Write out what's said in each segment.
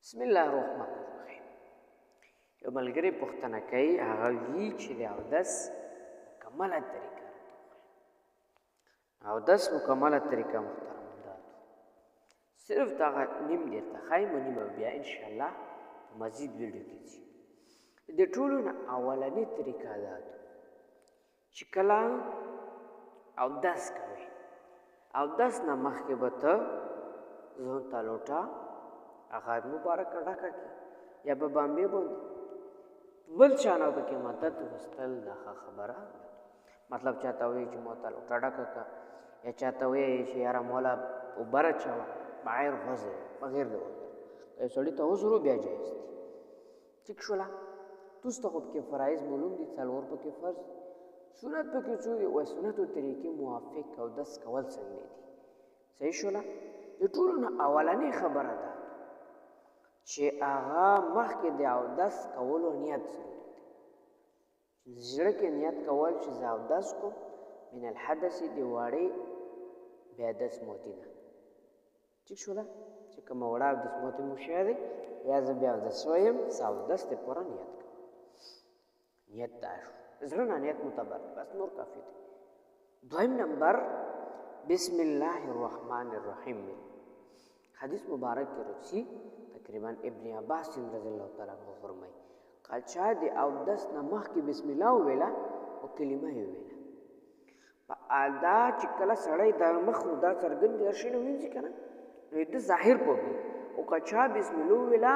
بسم الله الرحمن الرحیم. یو ملګری پوښتنه کوي، هغه وی چې د اودس مکمله طریقه اودس مکمله طریقه محترمانداتو صرف دغه نیم درته ښایم او نیم بیا انشاءالله په مزید ویډیو کې ځي. د ټولو نه اولنۍ طریقه دا ده چې کله اودس کوئ، اودس نه مخکې به ته ځان ته لوټه هغه مبارک ډکه کړي یا به بامبې باندې بل چا نه پکې مدد غوښتل دا ښه خبره نه ده. مطلب چاته وایي چې ما ته لوټه ډکه کړه یا چاته وایي چې یاره مولا اوبه راچوه بغیر وضع بغیر د وضع که یو سړي ته عذر بیا جایز دي. ټیک شوله. تاسو ته خو پکې فرایض معلوم دي، څلور پکې فرض، سنت پکې څو دي وایي سنتو طریقې موافق اودس کول څنګه دي. صحیح شوله. د ټولو نه اولنۍ خبره ده چې هغه مخکې د اودس کولو نیت ضروري دی. زړه کې نیت کول چې زه اودس کوم من الحدث د واړې بې اودس موتي نه. ټیک شوله. چې کومه وړه اودس موتي مو شوی دی یا زه بیا اودس شوی یم زه اودس د پوره نیت کوم. نیت دا شو، زړه نه نیت معتبر بس نور کافي دی. دویم نمبر بسم الله الرحمن الرحیم. حدیث مبارک کې راځي تقریبا ابن عباس رضی الله تعالی عنہ فرمایي قال چا د اودس نه مخکې بسم الله وویله او کلمه یې وویله په ادا چې کله سړی د مخ دا څرګند شي نو وینځي که نه نو د ظاهر پوهېږي او که چا بسم الله وویله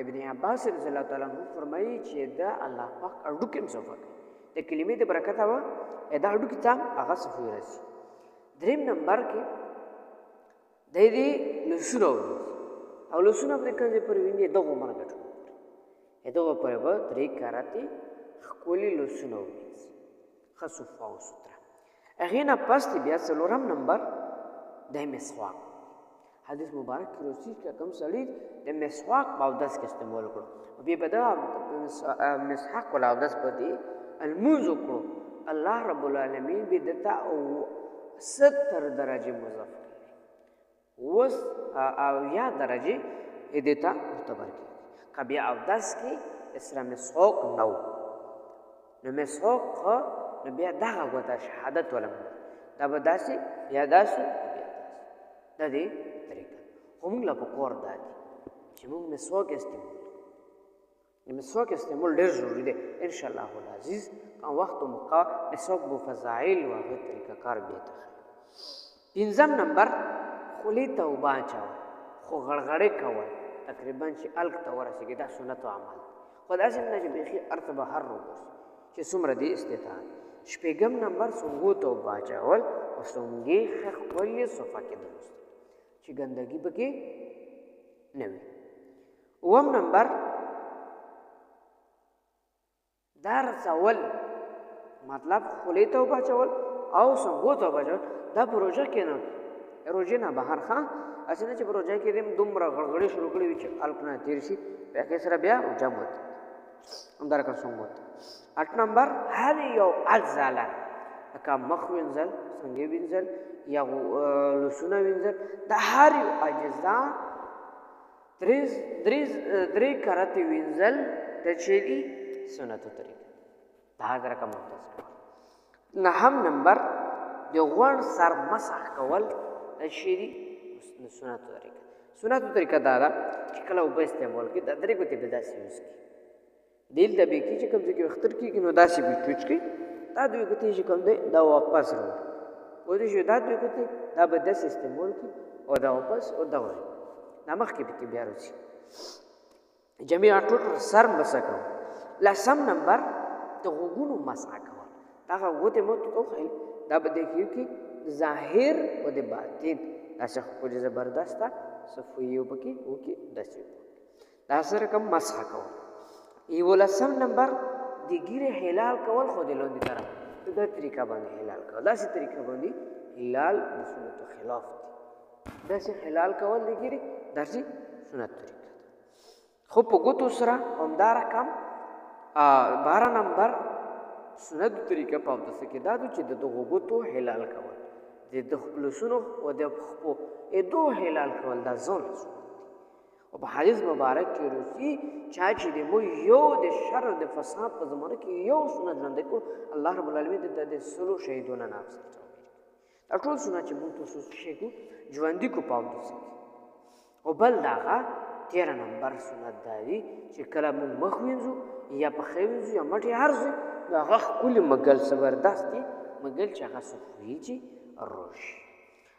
ابن عباس رضی الله تعالی عنہ فرمایي چې د الله پاک هډوکي هم صفا کوي د کلمې د برکته به دا هډوکي ته هغه صفوي راسي. دریم نمبر کې د دې لاسونه ووینځي او لاسونه پرې کوم ځای پورې وینځي دغه عمره ګټو دغه پورې به درې کاراتې ښکلي لاسونه ووینځي ښه صفا او سوتره. هغې نه پس بیا څلورم نمبر د مسواک. حدیث مبارک کې راځي چې کوم سړي د مسواک په اودس کې استعمال کړو بیا به دا مسحاق ولا اودس په دې المونځ وکړو الله رب العالمین به دته او 70 درجه مضاف کړي او یا درجه دې ته معتبر کړي. که بیا اودس کې اسره مسحاق نه و نو مسحاق نو بیا دغه ګوته شهادت ولم دا به داسې یا داسې بیا داسې د دې طریقه خو موږ له په کور دا دي چې موږ مسواک استعمال د مسواک استعمال ډېر ضروري دی انشاءالله العزیز. کوم وخت و موقع مسواک به فضایل و هغې طریقه کار بیا ته ښیي. پنځم نمبر خولې ته اوبه اچول خو غړغړې کول تقریبا چې الک ته ورسېږي دا سنت عمل خو داسې نه چې بیخي هر ته بهر راوباسي چې څومره دې استطاعت. شپږم نمبر سونګو ته اوبه اچول او سونګې ښه ښکلې صفا کېدل چې ګندګي پکې نه وي. اووم نمبر دا رسول مطلب خولې ته اوبه اچول او سونګو ته اوبه اچول دا په روژه کې نه روژې نه بهر ښه هسې نه چې په روژه کې دې دومره غړغړې شروع کړې وي چې الک نه تېر شي په هغې سره بیا روژه مات همدارنګه سونګو ته. 8 نمبر هر یو اجزاله لکه مخ وینځل څنګې وینځل یا لاسونه وینځل د هر یو اجزا درې کراتې وینځل د چې دي سنتو طریقه د هغه رقم اودس کول. 9 نمبر د غوړ سر مسح کول د چې دي سنتو طریقه. سنتو طریقه دا ده چې کله اوبه استعمال کړي دا درې ګوتې به داسې یوز کړي دلته به کړي چې کوم ځای کې اختر کېږي نو داسې به ټوچ کړي دا دوې ګوتې چې کوم دی دا واپس راوړي پوه شو دا دوې ګوتې دا به داسې استعمال کړي او دا واپس او دا وړي دا مخکې پکې بیا راځي. جمیع ټول سر مسح کول. 10 نمبر د غوږونو مسح کول دغه ګوتې مو ته وښیل دا به دیکھیو کې ظاهر او د باطن داسې ښکلې زبردسته صفوي وپکې وکړي داسې دا سره کوم مسح کول. 11 نمبر د ګیرې حلال کول خو د لاندې طرف دا طریقه باندې حلال کول داسې طریقه باندې حلال د سنتو خلاف دی داسې حلال کول د ګیرې داسې سنت طریقه ده. خو په ګوتو سره همدا رقم 12 نمبر سنت طریقه په اودس کې دا چې د دغو ګوتو حلال کول د لاسونو او د پښو دو حلال کول دا ځان او په حدیث مبارک کې راځي چا چې د مو یو د شر د فساد په زمانه کې یو سنت ژوندی کړو الله رب العالمین د سلو شهیدونه نه افضل دا ټول سنت چې موږ تاسو شي کو ژوندي کو پاو دي او بل داغه 13 نمبر سنت دی چې کله موږ مخ وینځو یا په خې وینځو یا مټي هرځي هغه کل مګل زبردست دي مګل چې هغه سفویږي روش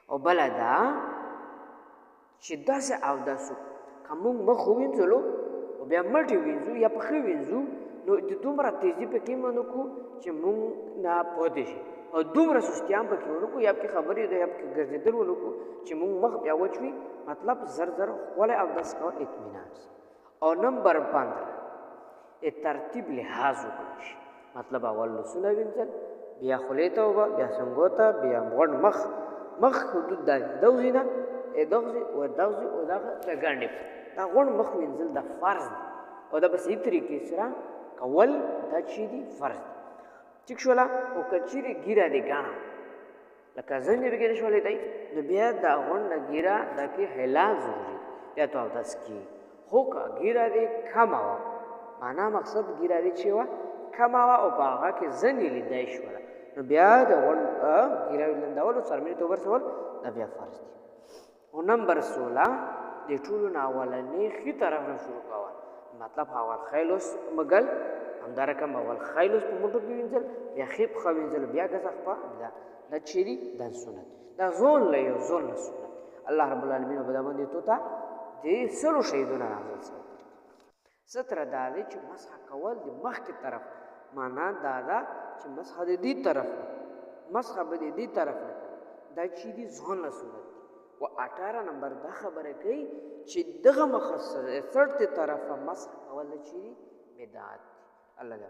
او بل دا چې داسې او داسو کوم مخ وینځلو او بیا مټي وینځو یا په خې وینځو نو د دومره تیزی په کې منو کو چې موږ نه پوهې شي او دومره سستیام پکې ورکو یا په خبرې ده یا په ګرځېدل ورکو چې موږ مخ بیا وچوي مطلب زر زر خوله او داس کول اطمینان او نمبر 15 ترتیب لحاظ وکړي مطلب اول لسونه وینځل بیا خولې ته وبا بیا څنګه ته بیا غوړ مخ حدود د دوزینه دوزي او دوزي او دا ګاندې دا غوړ مخ وینځل د فرض او دا په سي طریقې سره کول دا چی دي فرض ټیک شولا او کچيري ګیره دی ګانا لکه څنګه به کې شولې دی نو بیا دا غونډه ګیره د کې هلا ضروري یا تو تاسو کې هو کا ګیره دی کماوه معنا مقصد ګیره دی چې وا کماوه او باغه کې ځنې لیدای شولا نو بیا دا غونډه ګیره لنداول سرمنې تو ورسول دا بیا فرض دی او نمبر 16 د ټولو ناولنې خي طرف نه شروع کاوه مطلب اول خیلوس مګل همدارکم اول خیلوس په موټو کې وینځل بیا خیب خو وینځل بیا غزخ په دا چيري دا سنت دا زول له یو زول نه سنت الله رب العالمین په دامن دي توتا دې سلو شهیدونه نازل شوی 17 دا دي چې مسح کول د مخ کی طرف معنا دا چې مسح دې طرف مسح به دې طرف دا چې دې زول نه سنت و 18 نمبر دا خبره کوي چې دغه مخصص 30 طرفه مسح کول چی بدعت الله دې